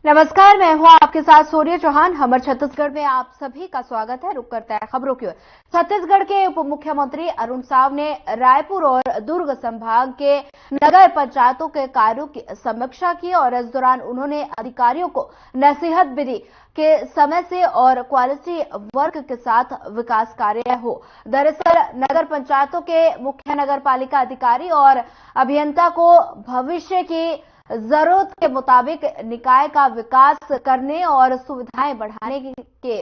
नमस्कार, मैं हूं आपके साथ सूर्य चौहान। हमर छत्तीसगढ़ में आप सभी का स्वागत है। रुक करता है खबरों की ओर। छत्तीसगढ़ के उप मुख्यमंत्री अरुण साव ने रायपुर और दुर्ग संभाग के नगर पंचायतों के कार्यों की समीक्षा की और इस दौरान उन्होंने अधिकारियों को नसीहत भी दी कि समय से और क्वालिटी वर्क के साथ विकास कार्य हो। दरअसल नगर पंचायतों के मुख्य नगर पालिका अधिकारी और अभियंता को भविष्य की जरूरत के मुताबिक निकाय का विकास करने और सुविधाएं बढ़ाने के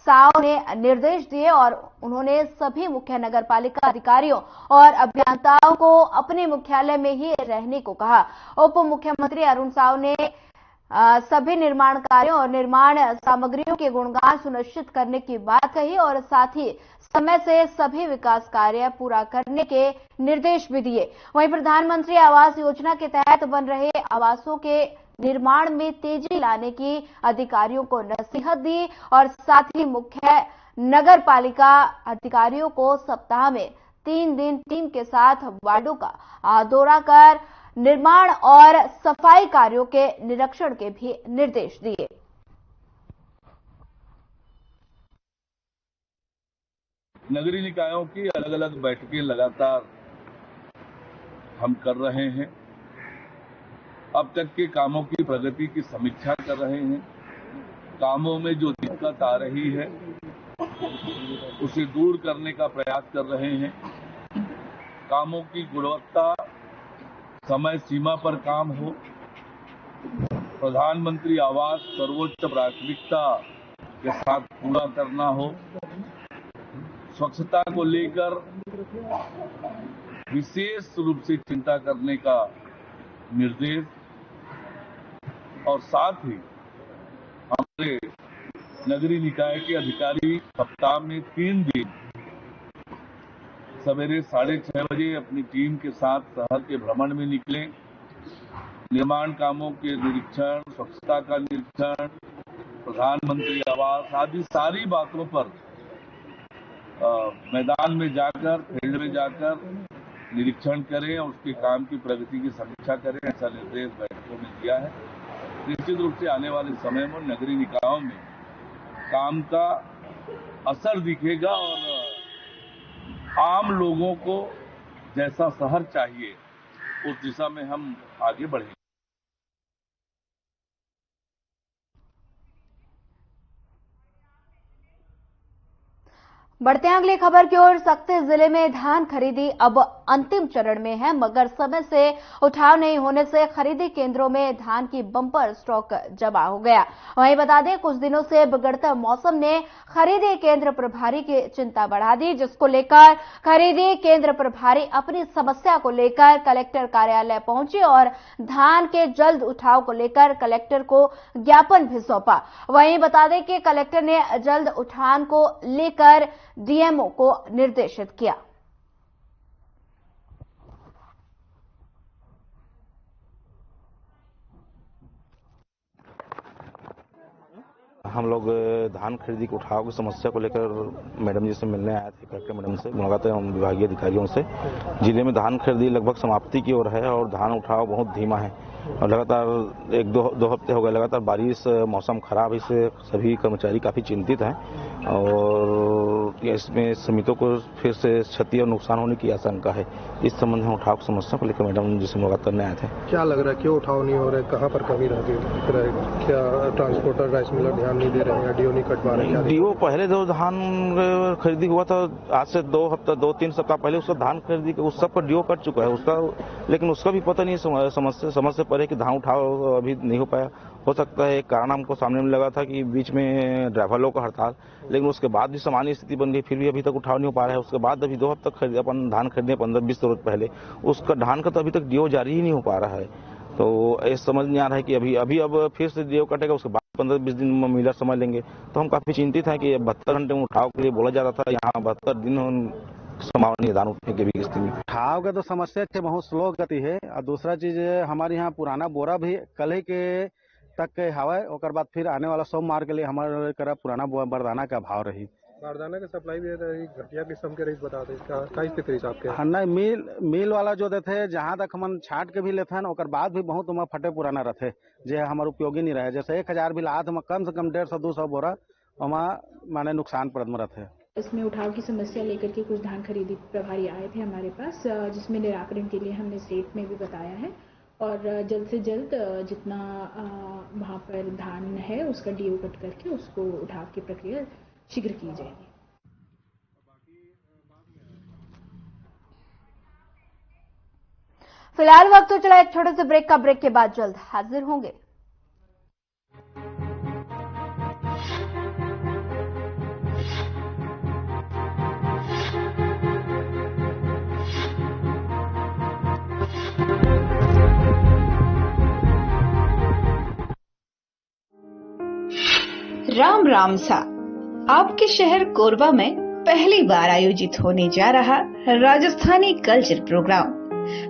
साव ने निर्देश दिए और उन्होंने सभी मुख्य नगर पालिका अधिकारियों और अभियंताओं को अपने मुख्यालय में ही रहने को कहा। उप मुख्यमंत्री अरुण साव ने सभी निर्माण कार्यों और निर्माण सामग्रियों के गुणगान सुनिश्चित करने की बात कही और साथ ही समय से सभी विकास कार्य पूरा करने के निर्देश भी दिए। वहीं प्रधानमंत्री आवास योजना के तहत बन रहे आवासों के निर्माण में तेजी लाने की अधिकारियों को नसीहत दी और साथ ही मुख्य नगर पालिका अधिकारियों को सप्ताह में 3 दिन टीम के साथ वार्डों का दौरा कर निर्माण और सफाई कार्यों के निरीक्षण के भी निर्देश दिए। नगरीय निकायों की अलग अलग बैठकें लगातार हम कर रहे हैं। अब तक के कामों की प्रगति की समीक्षा कर रहे हैं। कामों में जो दिक्कत आ रही है उसे दूर करने का प्रयास कर रहे हैं। कामों की गुणवत्ता, समय सीमा पर काम हो, प्रधानमंत्री आवास सर्वोच्च प्राथमिकता के साथ पूरा करना हो, स्वच्छता को लेकर विशेष रूप से चिंता करने का निर्देश और साथ ही हमारे नगरीय निकाय के अधिकारी सप्ताह में 3 दिन सवेरे 6:30 बजे अपनी टीम के साथ शहर के भ्रमण में निकले। निर्माण कामों के निरीक्षण, स्वच्छता का निरीक्षण, प्रधानमंत्री आवास आदि सारी बातों पर मैदान में जाकर, फील्ड में जाकर निरीक्षण करें और उसके काम की प्रगति की समीक्षा करें, ऐसा निर्देश बैठकों में दिया है। निश्चित रूप से आने वाले समय में नगरीय निकायों में काम का असर दिखेगा और आम लोगों को जैसा शहर चाहिए उस दिशा में हम आगे बढ़ेंगे। बढ़ते हैं अगली खबर की ओर। सक्ती जिले में धान खरीदी अब अंतिम चरण में है, मगर समय से उठाव नहीं होने से खरीदी केंद्रों में धान की बम्पर स्टॉक जमा हो गया। वहीं बता दें, कुछ दिनों से बिगड़ता मौसम ने खरीदी केंद्र प्रभारी की चिंता बढ़ा दी, जिसको लेकर खरीदी केंद्र प्रभारी अपनी समस्या को लेकर कलेक्टर कार्यालय पहुंचे और धान के जल्द उठाव को लेकर कलेक्टर को ज्ञापन भी सौंपा। वहीं बता दें कि कलेक्टर ने जल्द उठान को लेकर डीएमओ को निर्देशित किया। हम लोग धान खरीदी के उठाव की समस्या को लेकर मैडम जी से मिलने आए थे। कलेक्टर मैडम से मुलाकात है हम विभागीय अधिकारियों से। जिले में धान खरीदी लगभग समाप्ति की ओर है और धान उठाव बहुत धीमा है और लगातार 1-2 हफ्ते हो गए लगातार बारिश, मौसम खराब, इससे सभी कर्मचारी काफी चिंतित हैं और इसमें समितियों को फिर से क्षति और नुकसान होने की आशंका है। इस संबंध में उठाव की समस्या को लेकर मैडम जी से मुलाकात करने आए थे। क्या लग रहा है, क्यों उठाव नहीं हो रहा है, कहाँ पर कमी रह गई? क्या ट्रांसपोर्टर, राइस मिलर ध्यान नहीं दे रहे हैं, डीओ नहीं कटवा रहे हैं? डीओ पहले जो धान खरीदी हुआ था आज से 2-3 सप्ताह पहले उसका धान खरीदी उस सब पर डीओ कट चुका है उसका, लेकिन उसका भी पता नहीं समझ से परे कि धान उठाव अभी नहीं हो पाया। हो सकता है एक कारण हमको सामने में लगा था कि बीच में ड्राइवर लोग का हड़ताल, लेकिन उसके बाद भी सामान्य स्थिति बन गई, फिर भी अभी तक उठाव नहीं हो पा रहा है। उसके बाद अभी 2 हफ्ते तक अपन धान खरीदे 15-20 रोज पहले, उसका धान का तो अभी तक डीओ जारी ही नहीं हो पा रहा है। तो ऐसा समझ नहीं आ रहा है कि अभी अब फिर से डीओ कटेगा, उसके बाद 15-20 दिन में मिलर समझ लेंगे। तो हम काफी चिंतित हैं कि 72 घंटे में उठाव के लिए बोला जा रहा था, यहाँ 72 दिन संभावना धान उठने की भी स्थिति। उठाव का तो समस्या थे, बहुत स्लो गति है और दूसरा चीज हमारे यहाँ पुराना बोरा भी कल ही के तक के हवा, और बाद फिर आने वाला सोमवार के लिए हमारे पुराना बरदाना का भाव रही। बारदाना की सप्लाई भी घटिया किस्म के रही बताते का स्थिति रही आपके? हाँ नहीं, मिल वाला जो देते जहाँ तक हम छाट के भी लेते हैं और बाद भी बहुत उमा फटे पुराना रहते जो हमारे उपयोगी नहीं रहे। जैसे 1000 भी लात हम कम से कम 150-200 बोरा माने नुकसान प्रद में रहते। इसमें उठाव की समस्या लेकर के कुछ धान खरीदी प्रभारी आए थे हमारे पास, जिसमें निराकरण के लिए हमने स्टेट में भी बताया है और जल्द से जल्द जितना वहाँ पर धान है उसका डीओ कट करके उसको उठाव की प्रक्रिया शीघ्र की जाएगी। फिलहाल वक्त तो चला एक छोटे से ब्रेक का। ब्रेक के बाद जल्द हाजिर होंगे। राम राम सा आपके शहर कोरबा में पहली बार आयोजित होने जा रहा राजस्थानी कल्चर प्रोग्राम,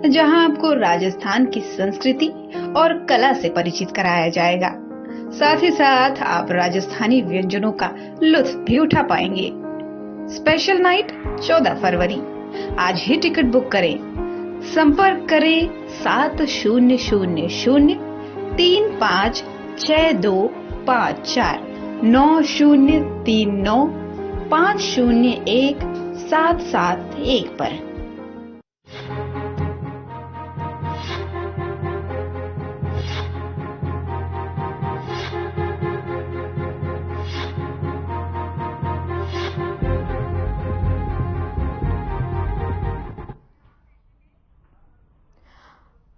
जहां आपको राजस्थान की संस्कृति और कला से परिचित कराया जाएगा। साथ ही साथ आप राजस्थानी व्यंजनों का लुत्फ भी उठा पाएंगे। स्पेशल नाइट 14 फरवरी। आज ही टिकट बुक करें। संपर्क करें 7006235625 9039501771 पर।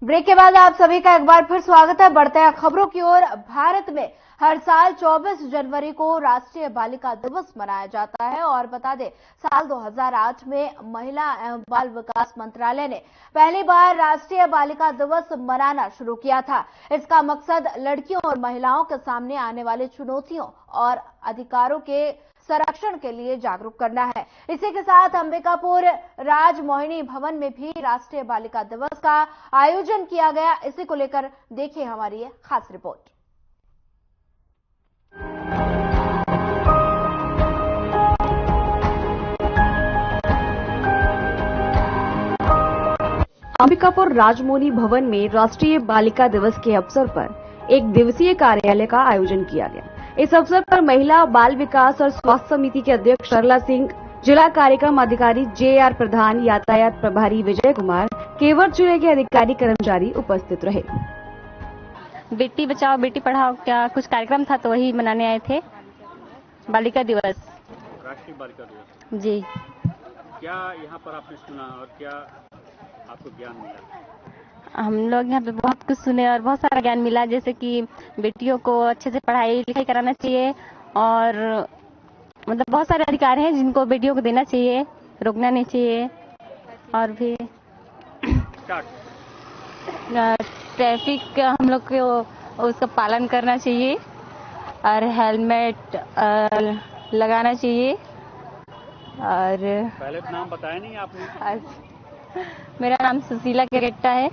ब्रेक के बाद आप सभी का एक बार फिर स्वागत है। बढ़ते हैं खबरों की ओर। भारत में हर साल 24 जनवरी को राष्ट्रीय बालिका दिवस मनाया जाता है और बता दें साल 2008 में महिला एवं बाल विकास मंत्रालय ने पहली बार राष्ट्रीय बालिका दिवस मनाना शुरू किया था। इसका मकसद लड़कियों और महिलाओं के सामने आने वाली चुनौतियों और अधिकारों के संरक्षण के लिए जागरूक करना है। इसी के साथ अंबिकापुर राजमोहिनी भवन में भी राष्ट्रीय बालिका दिवस का आयोजन किया गया। इसी को लेकर देखिए हमारी ये खास रिपोर्ट। अंबिकापुर राजमोहिनी भवन में राष्ट्रीय बालिका दिवस के अवसर पर एक दिवसीय कार्यालय का आयोजन किया गया। इस अवसर पर महिला बाल विकास और स्वास्थ्य समिति के अध्यक्ष सरला सिंह, जिला कार्यक्रम अधिकारी JR प्रधान, यातायात प्रभारी विजय कुमार, केवट जिले के अधिकारी कर्मचारी उपस्थित रहे। बेटी बचाओ बेटी पढ़ाओ क्या कुछ कार्यक्रम था तो वही मनाने आए थे। बालिका दिवस, राष्ट्रीय बालिका दिवस जी। क्या यहाँ पर आपने सुना और क्या आपको ज्ञान मिला? हम लोग यहाँ पे बहुत कुछ सुने और बहुत सारा ज्ञान मिला, जैसे कि बेटियों को अच्छे से पढ़ाई लिखाई कराना चाहिए और मतलब बहुत सारे अधिकार हैं जिनको बेटियों को देना चाहिए, रोकना नहीं चाहिए। और भी ट्रैफिक हम लोग को उसका पालन करना चाहिए और हेलमेट लगाना चाहिए। और पहले तो नाम बताया नहीं आपने? मेरा नाम सुशीला केरेट्टा है,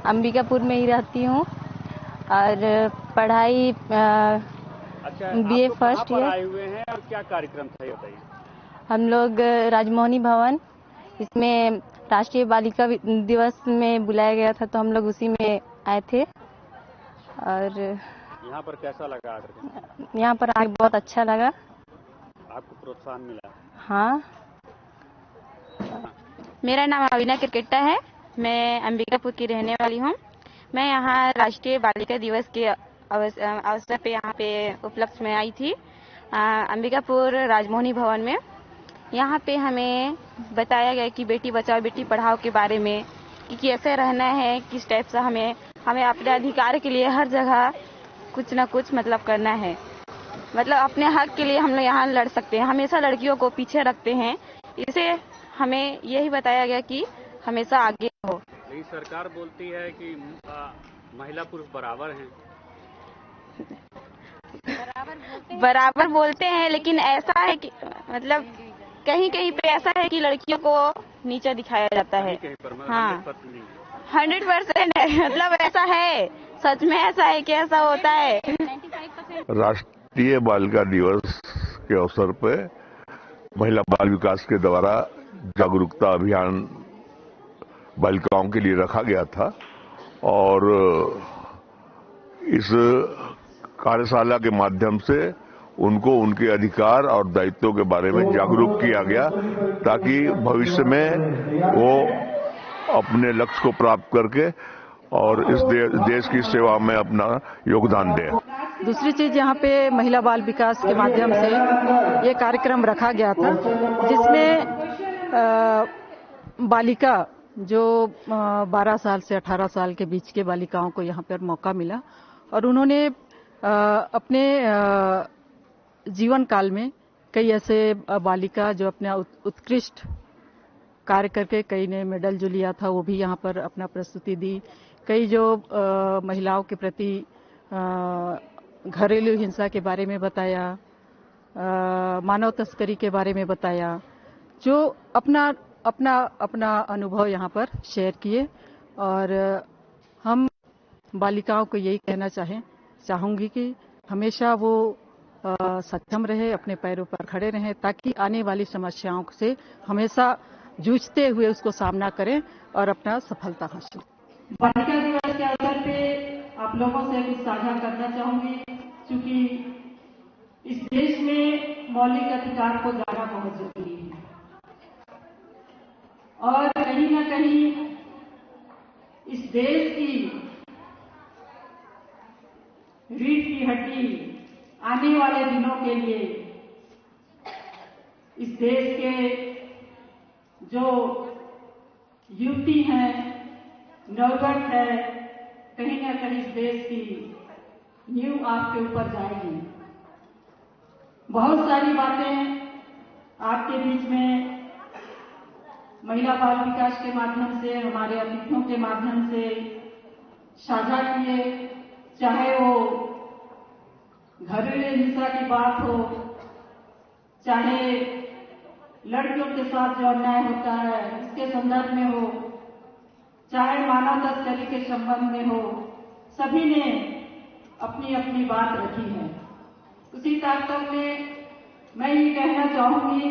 अंबिकापुर में ही रहती हूँ और पढ़ाई BA फर्स्ट ईयर। आए हुए हैं और क्या कार्यक्रम था ये बताइए। हम लोग राजमोहिनी भवन, इसमें राष्ट्रीय बालिका दिवस में बुलाया गया था तो हम लोग उसी में आए थे। और यहाँ पर कैसा लगा आकर? यहाँ पर आके बहुत अच्छा लगा। आपको प्रोत्साहन मिला? हाँ। मेरा नाम अविना क्रिकेटा है, मैं अंबिकापुर की रहने वाली हूँ। मैं यहाँ राष्ट्रीय बालिका दिवस के अवसर पे यहाँ पे उपलक्ष्य में आई थी अंबिकापुर राजमोहिनी भवन में। यहाँ पे हमें बताया गया कि बेटी बचाओ बेटी पढ़ाओ के बारे में, कि कैसे रहना है, किस टाइप से हमें अपने अधिकार के लिए हर जगह कुछ ना कुछ मतलब करना है। मतलब अपने हक के लिए हम लोग यहाँ लड़ सकते हैं। हमेशा लड़कियों को पीछे रखते हैं, इसे हमें यही बताया गया कि हमेशा आगे हो। लेकिन सरकार बोलती है कि महिला पुरुष बराबर हैं। बराबर बोलते हैं, लेकिन ऐसा है कि मतलब कहीं कहीं पे ऐसा है कि लड़कियों को नीचा दिखाया जाता है। हाँ, 100% है, मतलब ऐसा है, सच में ऐसा है कि ऐसा होता है। राष्ट्रीय बालिका दिवस के अवसर पे महिला बाल विकास के द्वारा जागरूकता अभियान बालिकाओं के लिए रखा गया था और इस कार्यशाला के माध्यम से उनको उनके अधिकार और दायित्वों के बारे में जागरूक किया गया ताकि भविष्य में वो अपने लक्ष्य को प्राप्त करके और इस देश की सेवा में अपना योगदान दें। दूसरी चीज यहाँ पे महिला बाल विकास के माध्यम से ये कार्यक्रम रखा गया था जिसमें बालिका जो 12 साल से 18 साल के बीच के बालिकाओं को यहाँ पर मौका मिला और उन्होंने अपने जीवन काल में कई ऐसे बालिका जो अपना उत्कृष्ट कार्य करके कई ने मेडल जो लिया था वो भी यहाँ पर अपना प्रस्तुति दी। कई जो महिलाओं के प्रति घरेलू हिंसा के बारे में बताया, मानव तस्करी के बारे में बताया, जो अपना अनुभव यहाँ पर शेयर किए। और हम बालिकाओं को यही कहना चाहूंगी कि हमेशा वो सक्षम रहे, अपने पैरों पर खड़े रहें ताकि आने वाली समस्याओं से हमेशा जूझते हुए उसको सामना करें और अपना सफलता हासिल। बालिका दिवस के अवसर पे आप लोगों से कुछ साझा करना चाहूंगी क्योंकि इस देश में मौलिक अधिकार को जाना बहुत जरूरी है और कहीं न कहीं इस देश की रीढ़ की हड्डी आने वाले दिनों के लिए इस देश के जो युवती हैं, नवयुवक है, कहीं न कहीं इस देश की नींव आपके ऊपर जाएगी। बहुत सारी बातें आपके बीच में महिला बाल विकास के माध्यम से, हमारे अतिथियों के माध्यम से साझा किए, चाहे वो घरेलू हिंसा की बात हो, चाहे लड़कियों के साथ जो अन्याय होता है इसके संदर्भ में हो, चाहे मानव तस्करी के संबंध में हो, सभी ने अपनी अपनी बात रखी है। उसी तारतम्य में मैं ये कहना चाहूंगी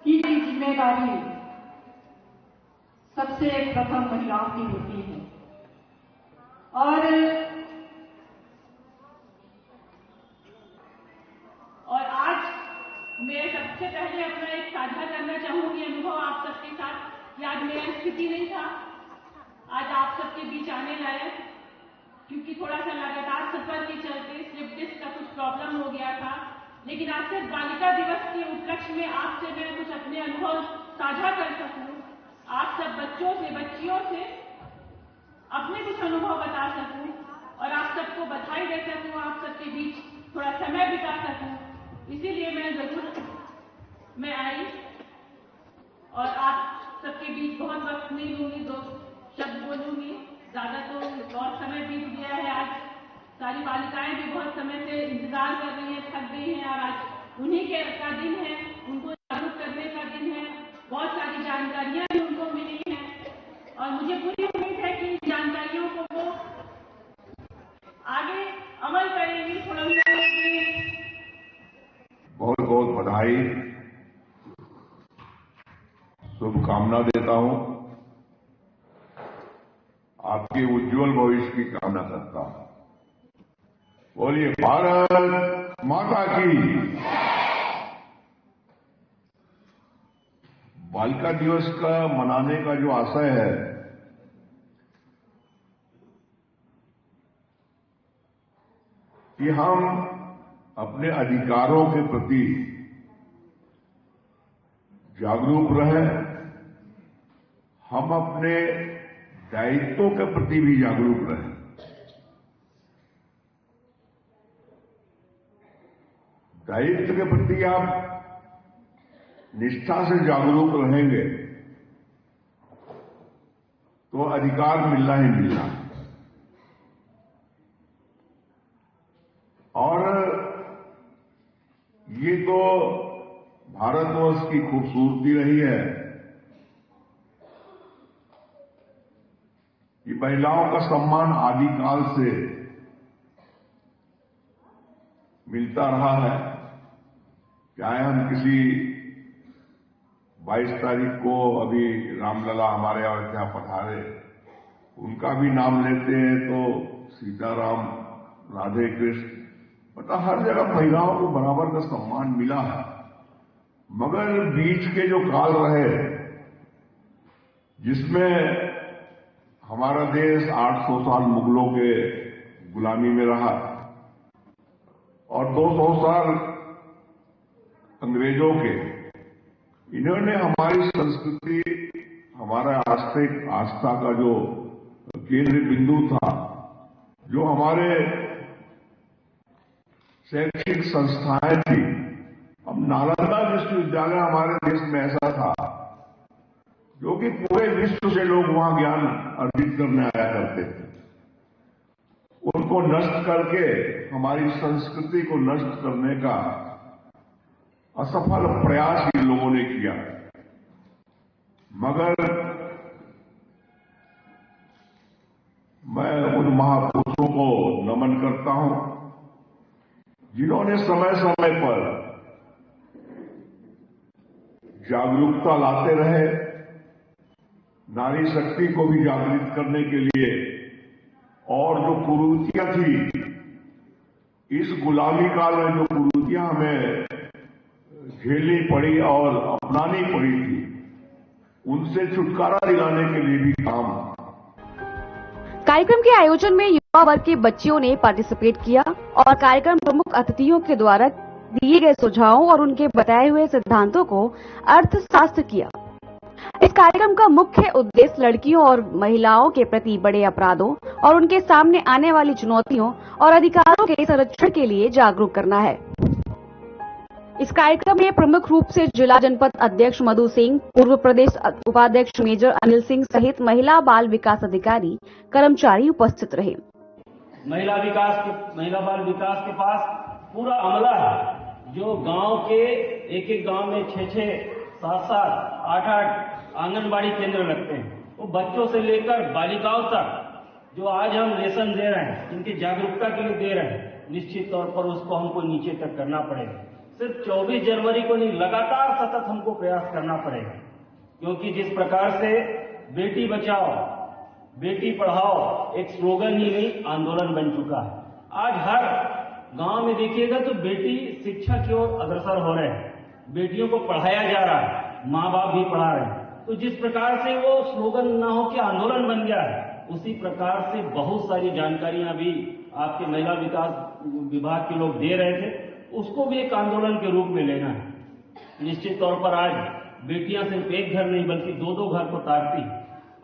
कि जिम्मेदारी सबसे प्रथम महिलाओं की होती है और आज मैं सबसे पहले अपना एक साझा करना चाहूंगी अनुभव आप सबके साथ कि आज मेरा स्थिति नहीं था आज आप सबके बीच आने लायक, क्योंकि थोड़ा सा लगातार सफर के चलते स्लिप डिस्क का कुछ प्रॉब्लम हो गया था। लेकिन आज से बालिका दिवस के उपलक्ष्य में आपसे मैं कुछ अपने अनुभव साझा कर सकूं, आप सब बच्चों से, बच्चियों से अपने कुछ अनुभव बता सकूं और आप सबको बधाई दे सकूं, आप सबके बीच थोड़ा समय बिता सकूं। इसीलिए मैं आई और आप सबके बीच बहुत वक्त नहीं लूंगी, 2 शब्द बोलूंगी, ज्यादा तो बहुत समय बीत गया है। आज सारी बालिकाएं भी बहुत समय से इंतजार कर रही हैं, थक गई हैं और आज उन्हीं का दिन है, उनको जागरूक करने का दिन है। बहुत सारी जानकारियां भी उनको मिली हैं और मुझे पूरी उम्मीद है कि इन जानकारियों को वो आगे अमल करेंगी। थोड़ा बहुत बहुत बधाई, शुभकामना देता हूं, आपके उज्जवल भविष्य की कामना करता हूं। बोलिए भारत माता की। बालिका दिवस का मनाने का जो आशय है कि हम अपने अधिकारों के प्रति जागरूक रहें, हम अपने दायित्वों के प्रति भी जागरूक रहें। दायित्व के प्रति आप निष्ठा से जागरूक रहेंगे तो अधिकार मिलना ही मिलना है। और ये तो भारतवर्ष की खूबसूरती रही है कि महिलाओं का सम्मान आदिकाल से मिलता रहा है। चाहे हम किसी 22 तारीख को अभी रामलला हमारे यहाँ पधारे, उनका भी नाम लेते हैं तो सीताराम, राधे कृष्ण, मतलब हर जगह महिलाओं को बराबर का सम्मान मिला है। मगर बीच के जो काल रहे जिसमें हमारा देश 800 साल मुगलों के गुलामी में रहा और 200 साल अंग्रेजों के, इन्होंने हमारी संस्कृति, हमारा आस्था का जो केंद्र बिंदु था, जो हमारे शैक्षिक संस्थाएं थी, अब नालंदा विश्वविद्यालय हमारे देश में ऐसा था जो कि पूरे विश्व से लोग वहां ज्ञान अर्जित करने आया करते थे। उनको नष्ट करके हमारी संस्कृति को नष्ट करने का असफल प्रयास इन लोगों ने किया। मगर मैं उन महापुरुषों को नमन करता हूं जिन्होंने समय समय पर जागरूकता लाते रहे, नारी शक्ति को भी जागृत करने के लिए, और जो कुरीतियां थी, इस गुलामी काल में जो कुरीतियां हमें झेलनी पड़ी और अपनानी पड़ी थी, उनसे छुटकारा दिलाने के लिए भी काम। कार्यक्रम के आयोजन में युवा वर्ग के बच्चियों ने पार्टिसिपेट किया और कार्यक्रम प्रमुख अतिथियों के द्वारा दिए गए सुझावों और उनके बताए हुए सिद्धांतों को अर्थशास्त्र किया। इस कार्यक्रम का मुख्य उद्देश्य लड़कियों और महिलाओं के प्रति बड़े अपराधों और उनके सामने आने वाली चुनौतियों और अधिकारों के संरक्षण के लिए जागरूक करना है। इस कार्यक्रम में प्रमुख रूप से जिला जनपद अध्यक्ष मधु सिंह, पूर्व प्रदेश उपाध्यक्ष मेजर अनिल सिंह सहित महिला बाल विकास अधिकारी, कर्मचारी उपस्थित रहे। महिला बाल विकास के पास पूरा अमला है, जो गांव के एक गांव में 6-6, 7-7, 8-8 आंगनबाड़ी केंद्र लगते हैं। वो बच्चों से लेकर बालिकाओं तक जो आज हम लेसन दे रहे हैं, इनकी जागरूकता के लिए दे रहे हैं, निश्चित तौर पर उसको हमको नीचे तक करना पड़ेगा। सिर्फ 24 जनवरी को नहीं, लगातार सतत हमको प्रयास करना पड़ेगा, क्योंकि जिस प्रकार से बेटी बचाओ बेटी पढ़ाओ एक स्लोगन ही नहीं, आंदोलन बन चुका है। आज हर गांव में देखिएगा तो बेटी शिक्षा की ओर अग्रसर हो रहे हैं, बेटियों को पढ़ाया जा रहा है, माँ बाप भी पढ़ा रहे हैं। तो जिस प्रकार से वो स्लोगन ना हो कि आंदोलन बन गया है, उसी प्रकार से बहुत सारी जानकारियां भी आपके महिला विकास विभाग के लोग दे रहे थे, उसको भी एक आंदोलन के रूप में लेना है। निश्चित तौर पर आज बेटियां सिर्फ एक घर नहीं बल्कि 2-2 घर को तारती,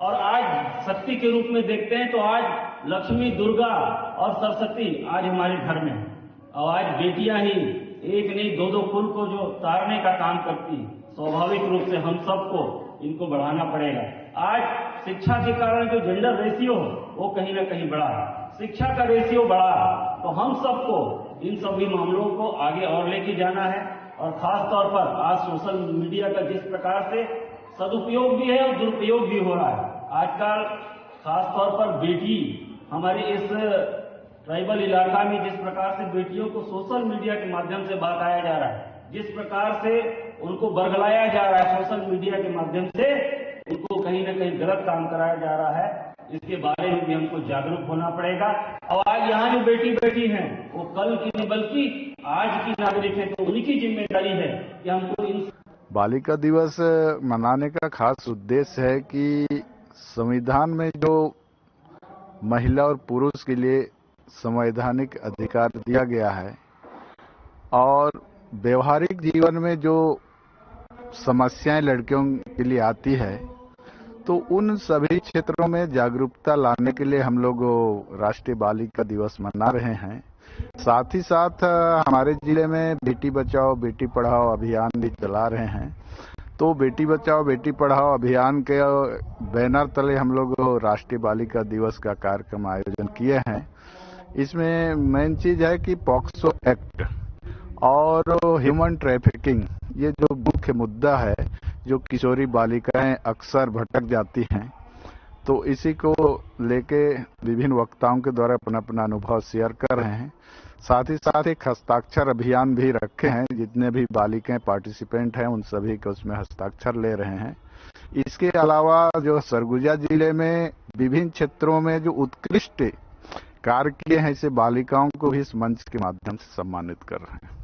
और आज शक्ति के रूप में देखते हैं तो आज लक्ष्मी, दुर्गा और सरस्वती आज हमारे घर में है। और आज बेटियां ही एक नहीं 2-2 कुल को जो तारने का काम करती, स्वाभाविक रूप से हम सबको इनको बढ़ाना पड़ेगा। आज शिक्षा के कारण जो जेंडर रेशियो वो कहीं ना कहीं बढ़ा है, शिक्षा का रेशियो बढ़ा, तो हम सबको इन सभी मामलों को आगे और लेके जाना है। और खास तौर पर आज सोशल मीडिया का जिस प्रकार से सदुपयोग भी है और दुरुपयोग भी हो रहा है, आजकल खास तौर पर बेटी हमारे इस ट्राइबल इलाका में जिस प्रकार से बेटियों को सोशल मीडिया के माध्यम से बहकाया जा रहा है, जिस प्रकार से उनको बरगलाया जा रहा है, सोशल मीडिया के माध्यम से उनको कहीं न कहीं गलत काम कराया जा रहा है, इसके बारे में भी हमको जागरूक होना पड़ेगा। और आज यहाँ जो बेटी बैठी हैं वो कल की नहीं बल्कि आज की नागरिक है, तो उनकी जिम्मेदारी है कि हमको इन बालिका दिवस मनाने का खास उद्देश्य है कि संविधान में जो महिला और पुरुष के लिए संवैधानिक अधिकार दिया गया है और व्यवहारिक जीवन में जो समस्याएं लड़कियों के लिए आती है, तो उन सभी क्षेत्रों में जागरूकता लाने के लिए हम लोग राष्ट्रीय बालिका दिवस मना रहे हैं। साथ ही साथ हमारे जिले में बेटी बचाओ बेटी पढ़ाओ अभियान भी चला रहे हैं। तो बेटी बचाओ बेटी पढ़ाओ अभियान के बैनर तले हम लोग राष्ट्रीय बालिका दिवस का कार्यक्रम आयोजन किए हैं। इसमें मेन चीज है कि पॉक्सो एक्ट और ह्यूमन ट्रैफिकिंग, ये जो मुख्य मुद्दा है, जो किशोरी बालिकाएं अक्सर भटक जाती हैं, तो इसी को लेके विभिन्न वक्ताओं के द्वारा अपना अपना अनुभव शेयर कर रहे हैं। साथ ही साथ एक हस्ताक्षर अभियान भी रखे हैं। जितने भी बालिकाएं पार्टिसिपेंट हैं उन सभी के उसमें हस्ताक्षर ले रहे हैं। इसके अलावा जो सरगुजा जिले में विभिन्न क्षेत्रों में जो उत्कृष्ट कार्य किए हैं ऐसे बालिकाओं को भी इस मंच के माध्यम से सम्मानित कर रहे हैं।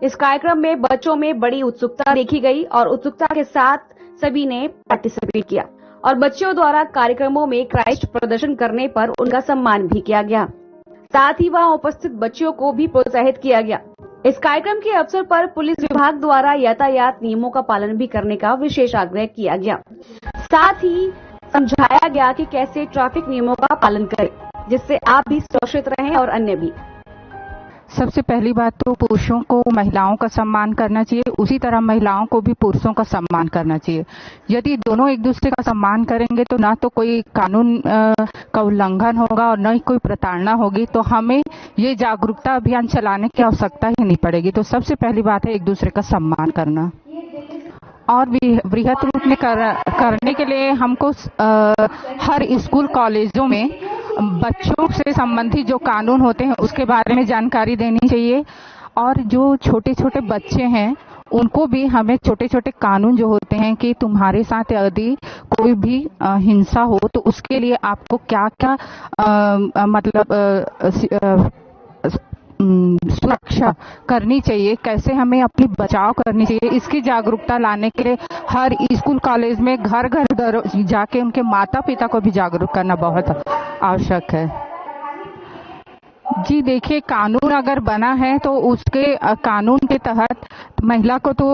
इस कार्यक्रम में बच्चों में बड़ी उत्सुकता देखी गई और उत्सुकता के साथ सभी ने पार्टिसिपेट किया और बच्चों द्वारा कार्यक्रमों में क्राइस्ट प्रदर्शन करने पर उनका सम्मान भी किया गया। साथ ही वहां उपस्थित बच्चों को भी प्रोत्साहित किया गया। इस कार्यक्रम के अवसर पर पुलिस विभाग द्वारा यातायात नियमों का पालन भी करने का विशेष आग्रह किया गया। साथ ही समझाया गया कि कैसे ट्रैफिक नियमों का पालन करें, जिससे आप भी सुरक्षित रहें और अन्य भी। सबसे पहली बात तो पुरुषों को महिलाओं का सम्मान करना चाहिए, उसी तरह महिलाओं को भी पुरुषों का सम्मान करना चाहिए। यदि दोनों एक दूसरे का सम्मान करेंगे तो ना तो कोई कानून का उल्लंघन होगा और न ही कोई प्रताड़ना होगी। तो हमें ये जागरूकता अभियान चलाने की आवश्यकता ही नहीं पड़ेगी। तो सबसे पहली बात है एक दूसरे का सम्मान करना। और वृहद रूप में करने के लिए हमको हर स्कूल कॉलेजों में बच्चों से संबंधित जो कानून होते हैं उसके बारे में जानकारी देनी चाहिए। और जो छोटे छोटे बच्चे हैं उनको भी हमें छोटे छोटे कानून जो होते हैं कि तुम्हारे साथ यदि कोई भी हिंसा हो तो उसके लिए आपको क्या क्या सुरक्षा करनी चाहिए, कैसे हमें अपनी बचाव करनी चाहिए, इसकी जागरूकता लाने के लिए हर स्कूल कॉलेज में घर घर जाके उनके माता पिता को भी जागरूक करना बहुत आवश्यक है। जी देखिए, कानून अगर बना है तो उसके कानून के तहत महिला को तो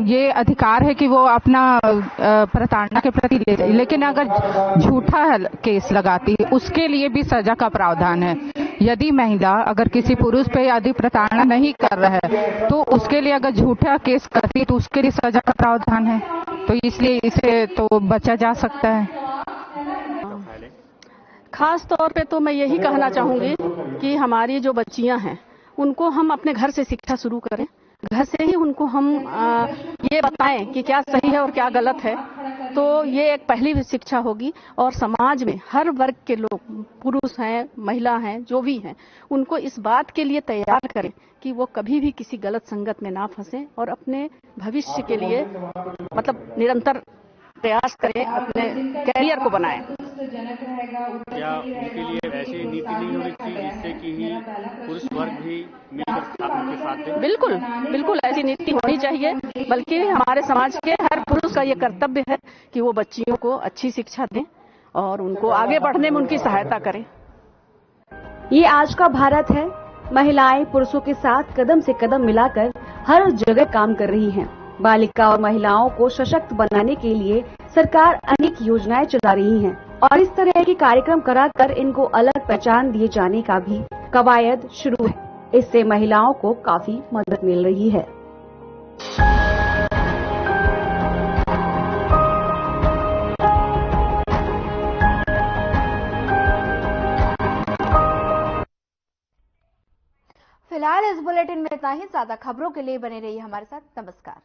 ये अधिकार है कि वो अपना प्रताड़ना के प्रति ले, लेकिन अगर झूठा केस लगाती है उसके लिए भी सजा का प्रावधान है। यदि महिला अगर किसी पुरुष पे यदि प्रताड़ना नहीं कर रहा है तो उसके लिए अगर झूठा केस करती है तो उसके लिए सजा का प्रावधान है। तो इसलिए इसे तो बचा जा सकता है। खास तौर पे तो मैं यही कहना चाहूंगी कि हमारी जो बच्चियां हैं उनको हम अपने घर से शिक्षा शुरू करें। घर से ही उनको हम ये बताएं कि क्या सही है और क्या गलत है। तो ये एक पहली शिक्षा होगी। और समाज में हर वर्ग के लोग, पुरुष हैं, महिला हैं, जो भी हैं, उनको इस बात के लिए तैयार करें कि वो कभी भी किसी गलत संगत में ना फंसे और अपने भविष्य के लिए मतलब निरंतर प्रयास करें, अपने कैरियर को बनाएं। क्या उनके लिए ऐसी नीति नहीं होनी चाहिए जिससे कि पुरुष वर्ग भी मिलकर उनके साथ दें? बिल्कुल बिल्कुल ऐसी नीति होनी चाहिए। बल्कि हमारे समाज के हर पुरुष का ये कर्तव्य है कि वो बच्चियों को अच्छी शिक्षा दें और उनको आगे बढ़ने में उनकी सहायता करें। ये आज का भारत है। महिलाएं पुरुषों के साथ कदम से कदम मिलाकर हर जगह काम कर रही हैं। बालिका और महिलाओं को सशक्त बनाने के लिए सरकार अनेक योजनाएं चला रही है और इस तरह के कार्यक्रम कराकर इनको अलग पहचान दिए जाने का भी कवायद शुरू है। इससे महिलाओं को काफी मदद मिल रही है। फिलहाल इस बुलेटिन में इतना ही। ज्यादा खबरों के लिए बने रहिए हमारे साथ। नमस्कार।